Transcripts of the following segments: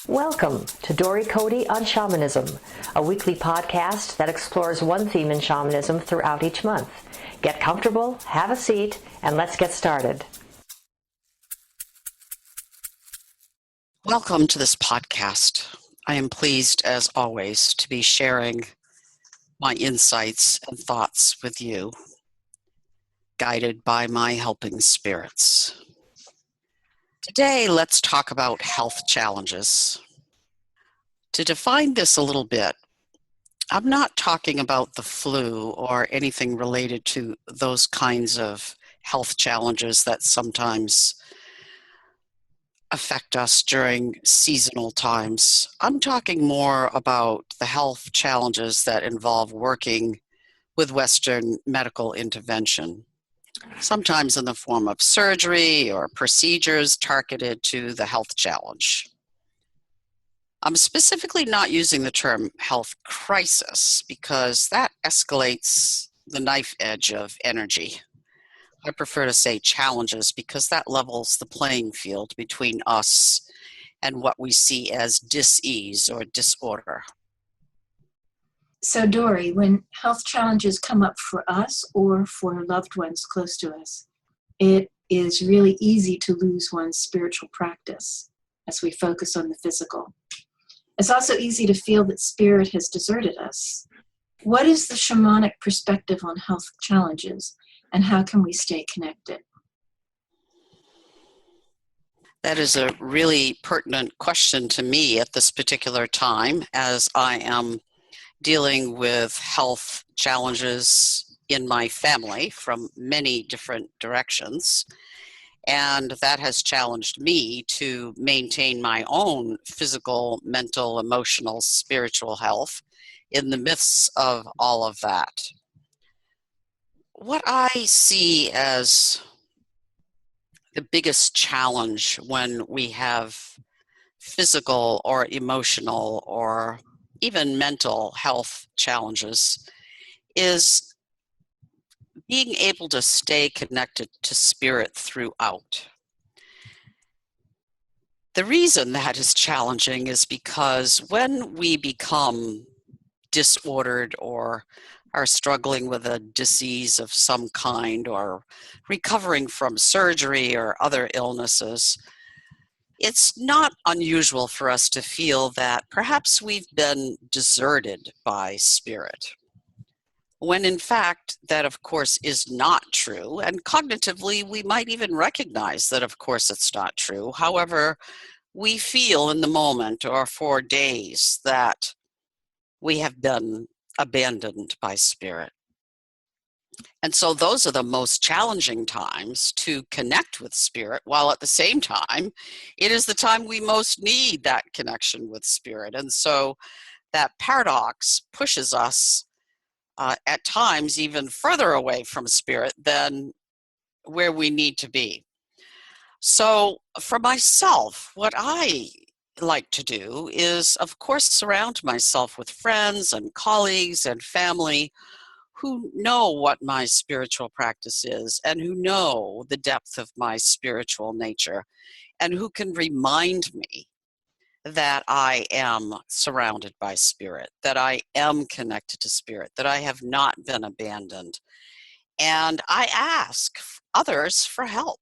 Welcome to Dory Cote on Shamanism, a weekly podcast that explores one theme in shamanism throughout each month. Get comfortable, have a seat, and let's get started. Welcome to this podcast. I am pleased, as always, to be sharing my insights and thoughts with you, guided by my helping spirits. Today, let's talk about health challenges. To define this a little bit, I'm not talking about the flu or anything related to those kinds of health challenges that sometimes affect us during seasonal times. I'm talking more about the health challenges that involve working with Western medical intervention, sometimes in the form of surgery or procedures targeted to the health challenge. I'm specifically not using the term health crisis because that escalates the knife edge of energy. I prefer to say challenges because that levels the playing field between us and what we see as dis-ease or disorder. So Dory, when health challenges come up for us or for loved ones close to us, it is really easy to lose one's spiritual practice as we focus on the physical. It's also easy to feel that spirit has deserted us. What is the shamanic perspective on health challenges, and how can we stay connected? That is a really pertinent question to me at this particular time, as I am dealing with health challenges in my family from many different directions. And that has challenged me to maintain my own physical, mental, emotional, spiritual health in the midst of all of that. What I see as the biggest challenge when we have physical or emotional or even mental health challenges is being able to stay connected to spirit throughout. The reason that is challenging is because when we become disordered or are struggling with a disease of some kind or recovering from surgery or other illnesses, it's not unusual for us to feel that perhaps we've been deserted by spirit, when in fact that of course is not true, and cognitively we might even recognize that of course it's not true. However, we feel in the moment or for days that we have been abandoned by spirit. And so those are the most challenging times to connect with spirit, while at the same time, it is the time we most need that connection with spirit. And so that paradox pushes us at times even further away from spirit than where we need to be. So for myself, what I like to do is, of course, surround myself with friends and colleagues and family who know what my spiritual practice is and who know the depth of my spiritual nature and who can remind me that I am surrounded by spirit, that I am connected to spirit, that I have not been abandoned. And I ask others for help.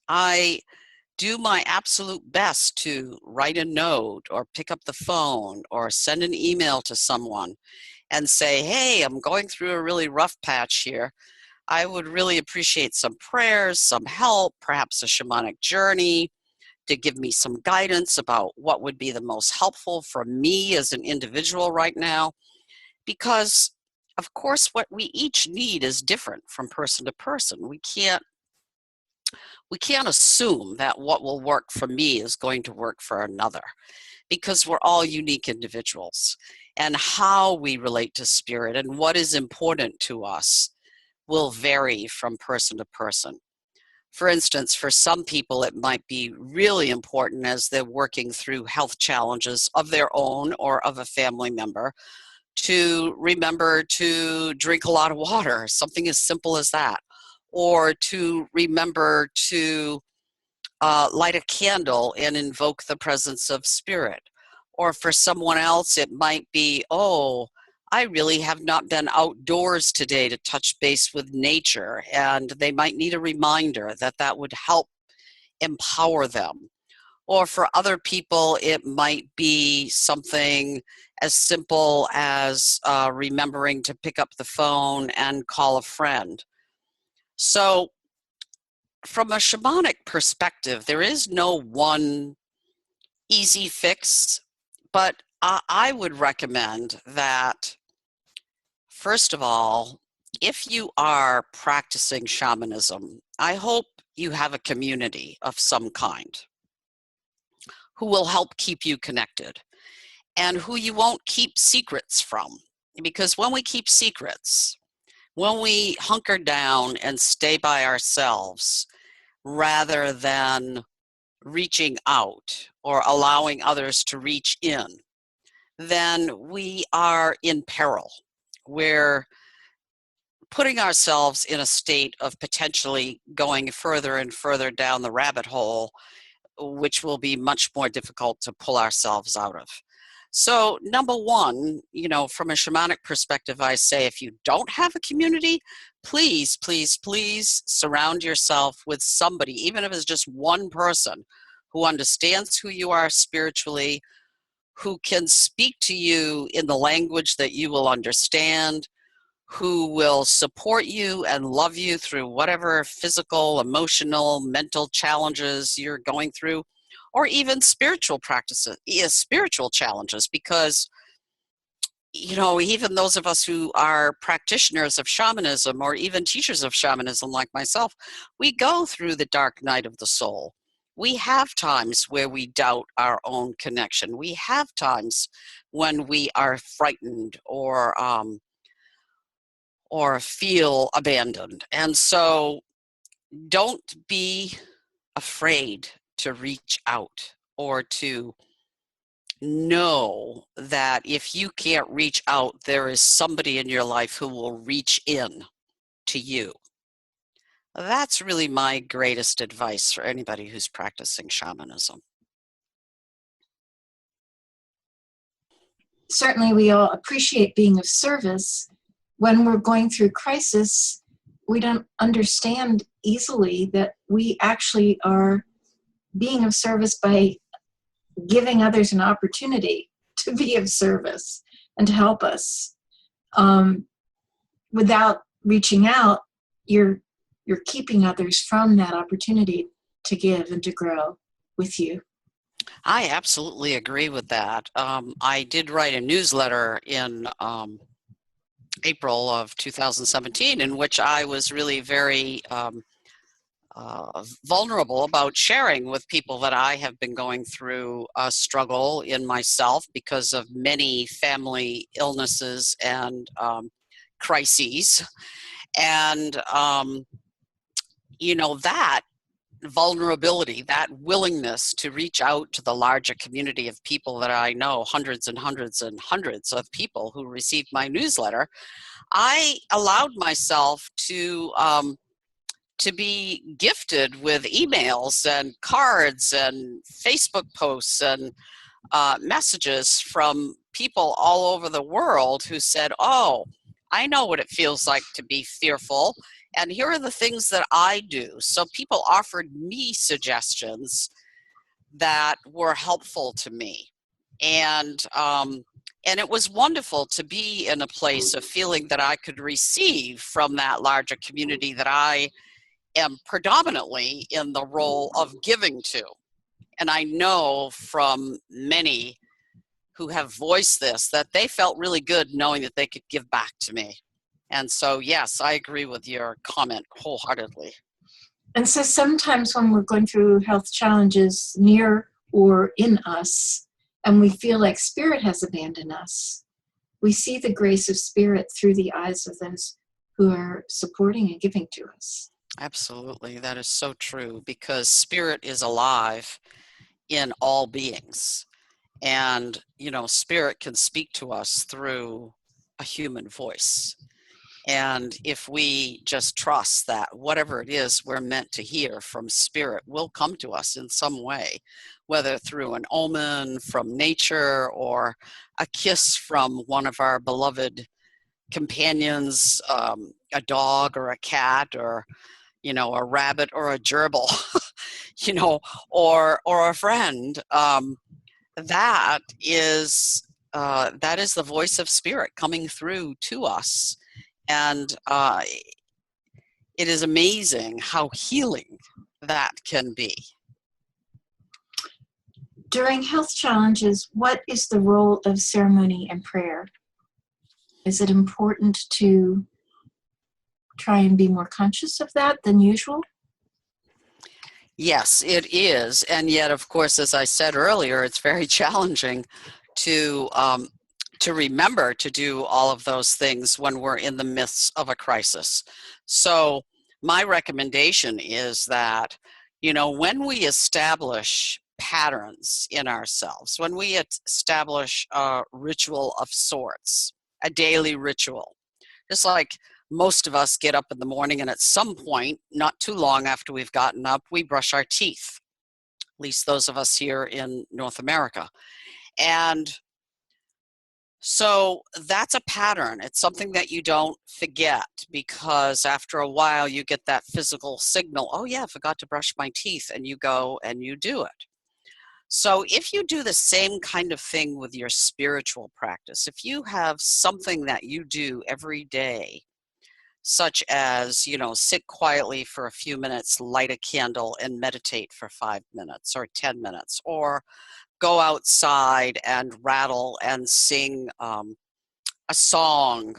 I do my absolute best to write a note or pick up the phone or send an email to someone and say, hey, I'm going through a really rough patch here. I would really appreciate some prayers, some help, perhaps a shamanic journey to give me some guidance about what would be the most helpful for me as an individual right now. Because, of course, what we each need is different from person to person. We can't assume that what will work for me is going to work for another, because we're all unique individuals. And how we relate to spirit and what is important to us will vary from person to person. For instance, for some people, it might be really important as they're working through health challenges of their own or of a family member to remember to drink a lot of water, something as simple as that, or to remember to light a candle and invoke the presence of spirit, Or for someone else, it might be, oh, I really have not been outdoors today to touch base with nature. And they might need a reminder that that would help empower them. Or for other people, it might be something as simple as remembering to pick up the phone and call a friend. So from a shamanic perspective, there is no one easy fix, but I would recommend that, first of all, if you are practicing shamanism, I hope you have a community of some kind who will help keep you connected and who you won't keep secrets from. Because when we keep secrets, when we hunker down and stay by ourselves rather than reaching out or allowing others to reach in, then we are in peril. We're putting ourselves in a state of potentially going further and further down the rabbit hole, which will be much more difficult to pull ourselves out of. So number one, from a shamanic perspective, I say if you don't have a community, please, please, please surround yourself with somebody, even if it's just one person who understands who you are spiritually, who can speak to you in the language that you will understand, who will support you and love you through whatever physical, emotional, mental challenges you're going through, or even spiritual practices, spiritual challenges, because even those of us who are practitioners of shamanism or even teachers of shamanism like myself, we go through the dark night of the soul. We have times where we doubt our own connection. We have times when we are frightened or feel abandoned. And so don't be afraid to reach out or to know that if you can't reach out, there is somebody in your life who will reach in to you. That's really my greatest advice for anybody who's practicing shamanism. Certainly, we all appreciate being of service. When we're going through crisis, we don't understand easily that we actually are being of service by giving others an opportunity to be of service and to help us. Without reaching out, you're keeping others from that opportunity to give and to grow with you. I absolutely agree with that. I did write a newsletter in April of 2017 in which I was really very vulnerable about sharing with people that I have been going through a struggle in myself because of many family illnesses and crises. And, that vulnerability, that willingness to reach out to the larger community of people that I know, hundreds and hundreds and hundreds of people who received my newsletter, I allowed myself to be gifted with emails and cards and Facebook posts and messages from people all over the world who said, oh, I know what it feels like to be fearful, and here are the things that I do. So people offered me suggestions that were helpful to me. And it was wonderful to be in a place of feeling that I could receive from that larger community that I am predominantly in the role of giving to. And I know from many who have voiced this that they felt really good knowing that they could give back to me. And so, yes, I agree with your comment wholeheartedly. And so sometimes when we're going through health challenges near or in us, and we feel like spirit has abandoned us, we see the grace of spirit through the eyes of those who are supporting and giving to us. Absolutely. That is so true, because spirit is alive in all beings. And, spirit can speak to us through a human voice. And if we just trust that whatever it is we're meant to hear from spirit will come to us in some way, whether through an omen from nature or a kiss from one of our beloved companions, a dog or a cat or, a rabbit or a gerbil, or a friend, that is the voice of spirit coming through to us. And it is amazing how healing that can be. During health challenges, what is the role of ceremony and prayer? Is it important to try and be more conscious of that than usual? Yes, it is. And yet, of course, as I said earlier, it's very challenging to remember to do all of those things when we're in the midst of a crisis. So my recommendation is that, when we establish patterns in ourselves, when we establish a ritual of sorts, a daily ritual, just like most of us get up in the morning and at some point, not too long after we've gotten up, we brush our teeth, at least those of us here in North America. And so that's a pattern. It's something that you don't forget, because after a while you get that physical signal, oh yeah, I forgot to brush my teeth, and you go and you do it. So if you do the same kind of thing with your spiritual practice, if you have something that you do every day, such as, sit quietly for a few minutes, light a candle and meditate for 5 minutes or 10 minutes, or go outside and rattle and sing a song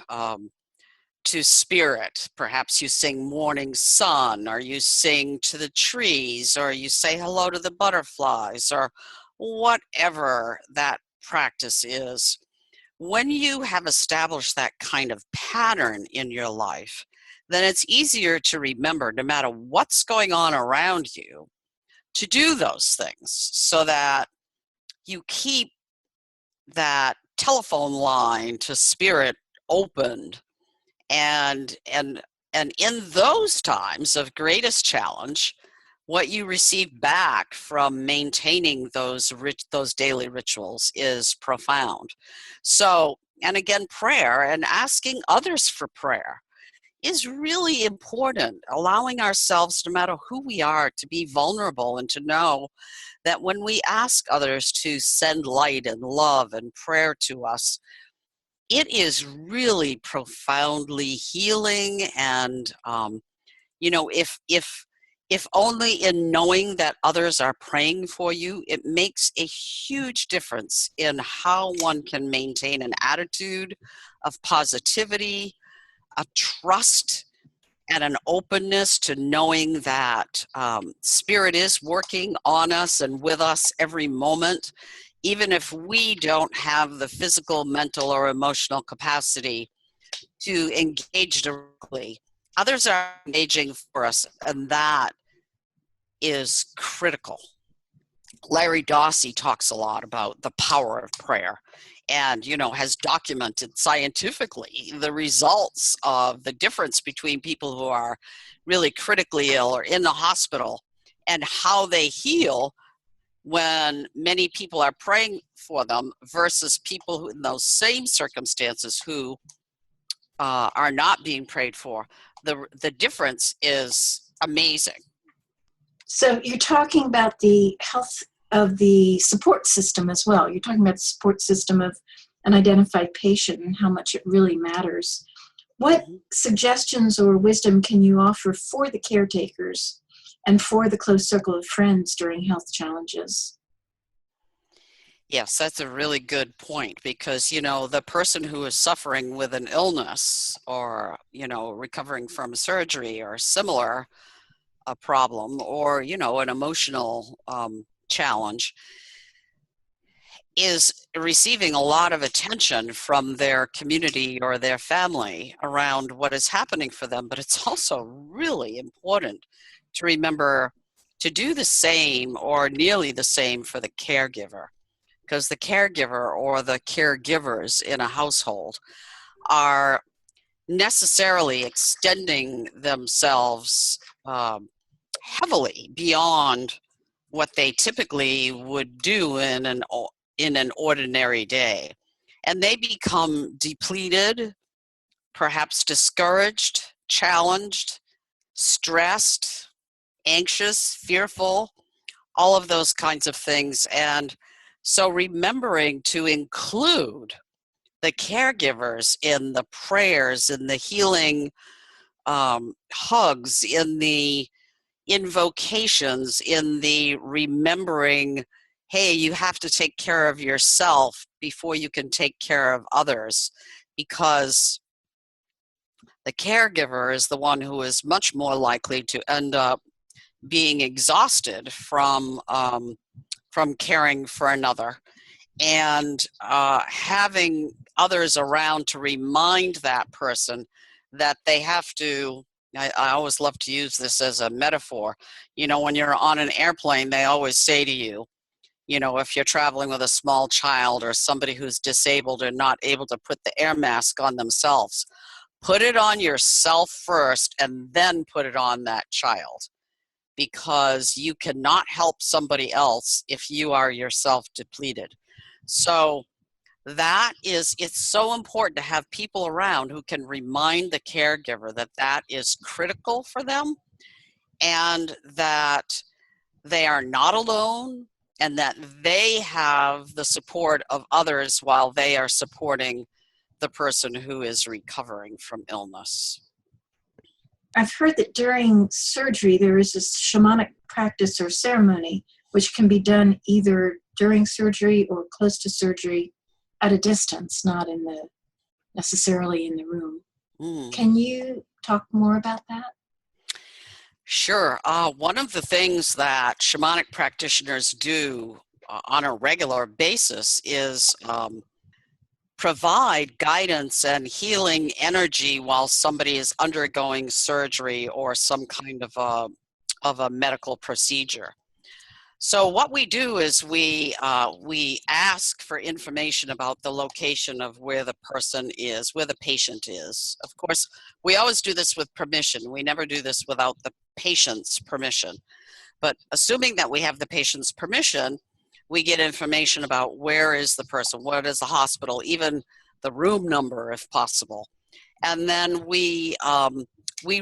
to spirit. Perhaps you sing Morning Sun, or you sing to the trees, or you say hello to the butterflies, or whatever that practice is. When you have established that kind of pattern in your life, then it's easier to remember, no matter what's going on around you, to do those things, so that you keep that telephone line to spirit opened. And in those times of greatest challenge, what you receive back from maintaining those daily rituals is profound. So, and again, prayer and asking others for prayer is really important, allowing ourselves, no matter who we are, to be vulnerable and to know that when we ask others to send light and love and prayer to us, it is really profoundly healing. And if only in knowing that others are praying for you, it makes a huge difference in how one can maintain an attitude of positivity, a trust, and an openness to knowing that spirit is working on us and with us every moment, even if we don't have the physical, mental, or emotional capacity to engage directly. Others are engaging for us, and that is critical. Larry Dossey talks a lot about the power of prayer, and has documented scientifically the results of the difference between people who are really critically ill or in the hospital, and how they heal when many people are praying for them versus people who, in those same circumstances, who are not being prayed for. The difference is amazing. So you're talking about the health of the support system as well. You're talking about the support system of an identified patient and how much it really matters. What suggestions or wisdom can you offer for the caretakers and for the close circle of friends during health challenges? Yes, that's a really good point, because, the person who is suffering with an illness or, recovering from surgery or similar a problem, or, an emotional challenge, is receiving a lot of attention from their community or their family around what is happening for them. But it's also really important to remember to do the same or nearly the same for the caregiver, because the caregiver or the caregivers in a household are necessarily extending themselves heavily beyond what they typically would do in an ordinary day. And they become depleted, perhaps discouraged, challenged, stressed, anxious, fearful, all of those kinds of things. And so remembering to include the caregivers in the prayers, in the healing hugs, in the invocations, in the remembering, hey, you have to take care of yourself before you can take care of others, because the caregiver is the one who is much more likely to end up being exhausted from caring for another, and having others around to remind that person that they have to. I always love to use this as a metaphor. You know, when you're on an airplane, they always say to you, you know, if you're traveling with a small child or somebody who's disabled or not able to put the air mask on themselves, put it on yourself first and then put it on that child, because you cannot help somebody else if you are yourself depleted. So it's so important to have people around who can remind the caregiver that that is critical for them, and that they are not alone, and that they have the support of others while they are supporting the person who is recovering from illness. I've heard that during surgery there is this shamanic practice or ceremony which can be done either during surgery or close to surgery at a distance, not necessarily in the room. Can you talk more about that? Sure. One of the things that shamanic practitioners do on a regular basis is provide guidance and healing energy while somebody is undergoing surgery or some kind of a medical procedure. So what we do is we ask for information about the location of where the person is, where the patient is. Of course, we always do this with permission. We never do this without the patient's permission. But assuming that we have the patient's permission, we get information about where is the person, what is the hospital, even the room number if possible. And then we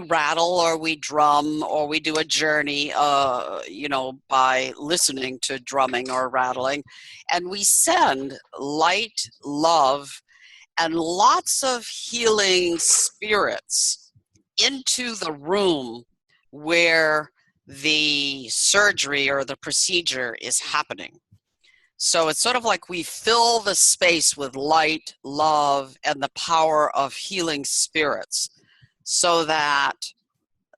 rattle or we drum or we do a journey, by listening to drumming or rattling. And we send light, love, and lots of healing spirits into the room where the surgery or the procedure is happening. So it's sort of like we fill the space with light, love, and the power of healing spirits, so that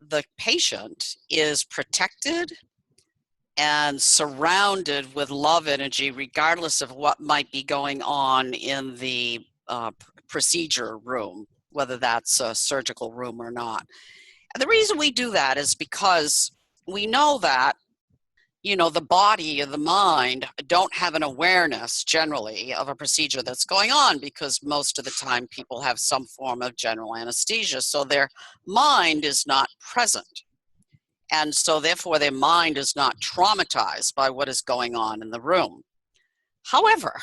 the patient is protected and surrounded with love energy, regardless of what might be going on in the procedure room, whether that's a surgical room or not. And the reason we do that is because we know that, you know, the body and the mind don't have an awareness generally of a procedure that's going on, because most of the time people have some form of general anesthesia, so their mind is not present. And so therefore their mind is not traumatized by what is going on in the room. However,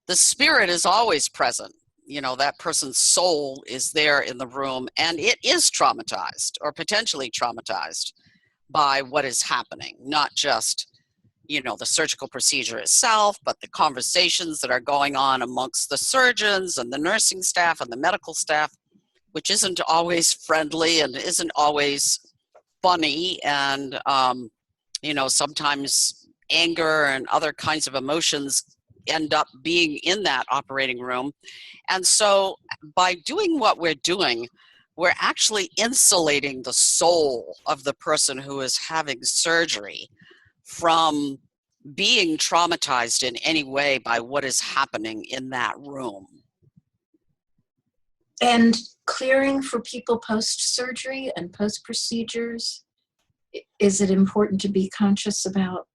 the spirit is always present. You know, that person's soul is there in the room, and it is traumatized or potentially traumatized by what is happening, not just, you know, the surgical procedure itself, but the conversations that are going on amongst the surgeons and the nursing staff and the medical staff, which isn't always friendly and isn't always funny, and sometimes anger and other kinds of emotions end up being in that operating room. And so by doing what we're doing, we're actually insulating the soul of the person who is having surgery from being traumatized in any way by what is happening in that room. And clearing for people post-surgery and post-procedures, is it important to be conscious about?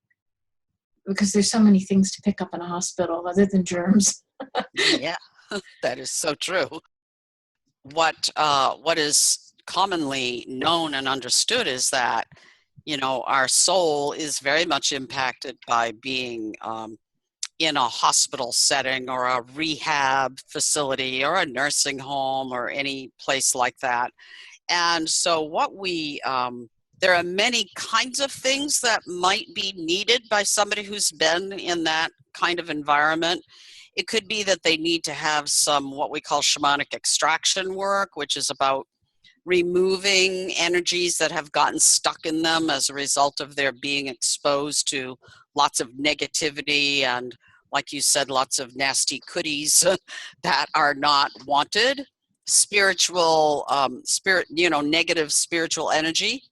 Because there's so many things to pick up in a hospital other than germs. Yeah, that is so true. what is commonly known and understood is that, our soul is very much impacted by being in a hospital setting or a rehab facility or a nursing home or any place like that. And so there are many kinds of things that might be needed by somebody who's been in that kind of environment. It could be that they need to have some what we call shamanic extraction work, which is about removing energies that have gotten stuck in them as a result of their being exposed to lots of negativity and, like you said, lots of nasty goodies that are not wanted. Negative spiritual energy.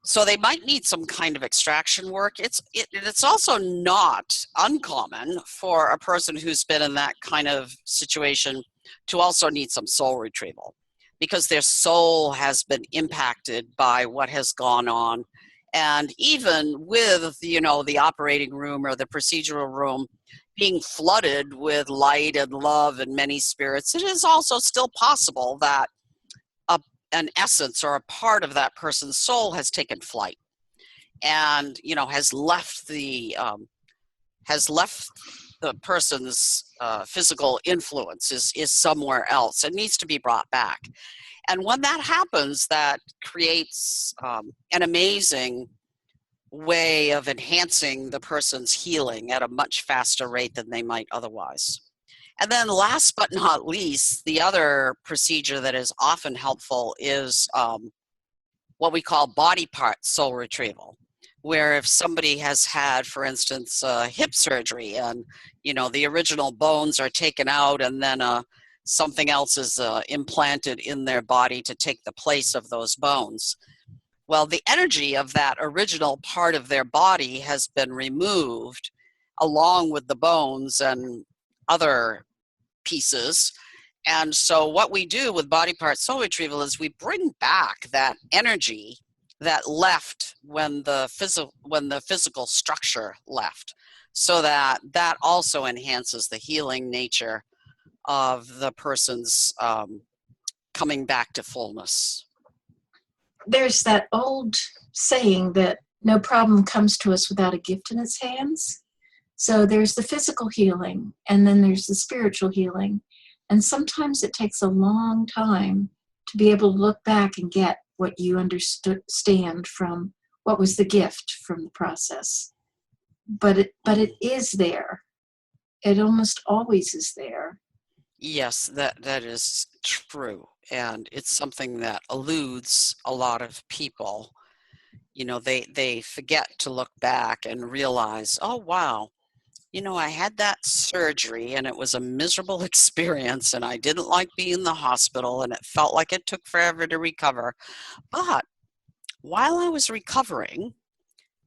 So they might need some kind of extraction work. It's also not uncommon for a person who's been in that kind of situation to also need some soul retrieval, because their soul has been impacted by what has gone on. And even with, the operating room or the procedural room being flooded with light and love and many spirits, it is also still possible that an essence or a part of that person's soul has taken flight and, has left the person's physical influence, is somewhere else and needs to be brought back. And when that happens, that creates an amazing way of enhancing the person's healing at a much faster rate than they might otherwise. And then last but not least, the other procedure that is often helpful is what we call body part soul retrieval, where if somebody has had, for instance, hip surgery and, the original bones are taken out and then something else is implanted in their body to take the place of those bones. Well, the energy of that original part of their body has been removed along with the bones and other pieces. And so what we do with body part soul retrieval is we bring back that energy that left when the physical structure left, so that also enhances the healing nature of the person's coming back to fullness. There's that old saying that no problem comes to us without a gift in its hands. So there's the physical healing, and then there's the spiritual healing. And sometimes it takes a long time to be able to look back and get what you understand from what was the gift from the process. But it is there. It almost always is there. Yes, that is true. And it's something that eludes a lot of people. They forget to look back and realize, oh, wow, I had that surgery and it was a miserable experience and I didn't like being in the hospital and it felt like it took forever to recover. But while I was recovering,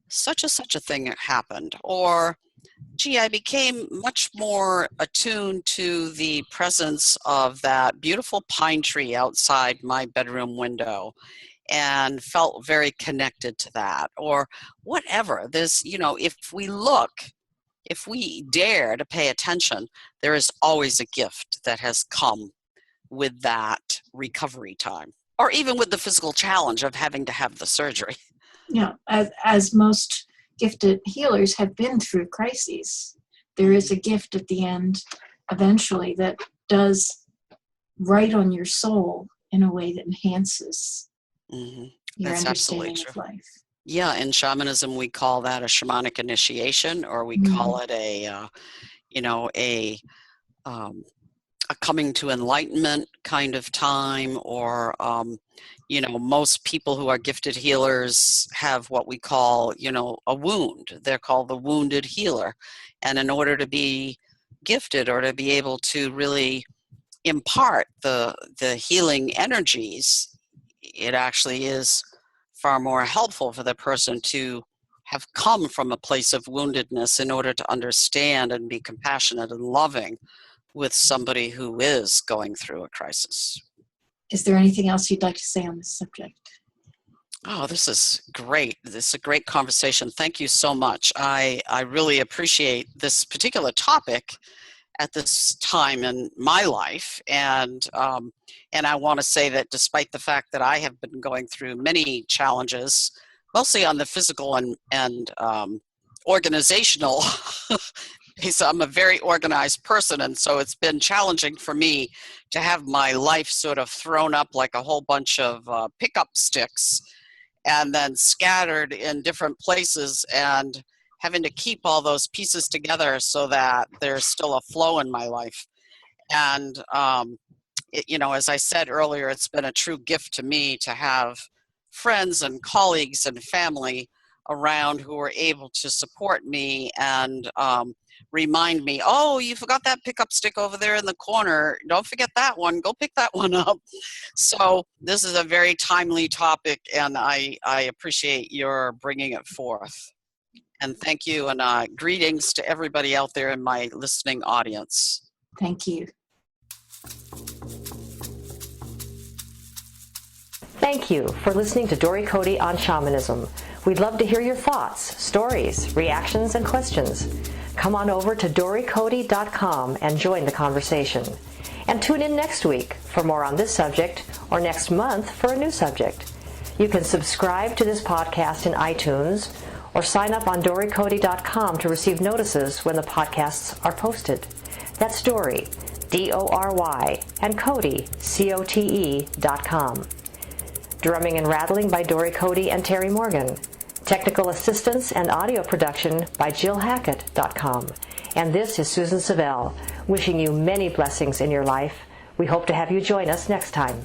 such a thing happened. Or, gee, I became much more attuned to the presence of that beautiful pine tree outside my bedroom window and felt very connected to that. Or whatever. If we dare to pay attention, there is always a gift that has come with that recovery time, or even with the physical challenge of having to have the surgery. Yeah, as most gifted healers have been through crises, there is a gift at the end eventually that does right on your soul in a way that enhances your understanding of life. Yeah, in shamanism, we call that a shamanic initiation, or we call it a coming to enlightenment kind of time, or, most people who are gifted healers have what we call, a wound. They're called the wounded healer. And in order to be gifted or to be able to really impart the healing energies, it actually is far more helpful for the person to have come from a place of woundedness in order to understand and be compassionate and loving with somebody who is going through a crisis. Is there anything else you'd like to say on this subject? Oh, this is great. This is a great conversation. Thank you so much. I really appreciate this particular topic at this time in my life. And I want to say that despite the fact that I have been going through many challenges, mostly on the physical and organizational, because I'm a very organized person, and so it's been challenging for me to have my life sort of thrown up like a whole bunch of pickup sticks and then scattered in different places, and having to keep all those pieces together so that there's still a flow in my life. And, as I said earlier, it's been a true gift to me to have friends and colleagues and family around who are able to support me and remind me, oh, you forgot that pickup stick over there in the corner. Don't forget that one. Go pick that one up. So this is a very timely topic, and I appreciate your bringing it forth. And thank you, and greetings to everybody out there in my listening audience. Thank you. Thank you for listening to Dory Cote on Shamanism. We'd love to hear your thoughts, stories, reactions, and questions. Come on over to dorycote.com and join the conversation. And tune in next week for more on this subject, or next month for a new subject. You can subscribe to this podcast in iTunes, or sign up on dorycote.com to receive notices when the podcasts are posted. That's Dory, D-O-R-Y, and Cote, C-O-T-E.com. Drumming and rattling by Dory Cote and Terry Morgan. Technical assistance and audio production by JillHackett.com. And this is Susan Savelle, wishing you many blessings in your life. We hope to have you join us next time.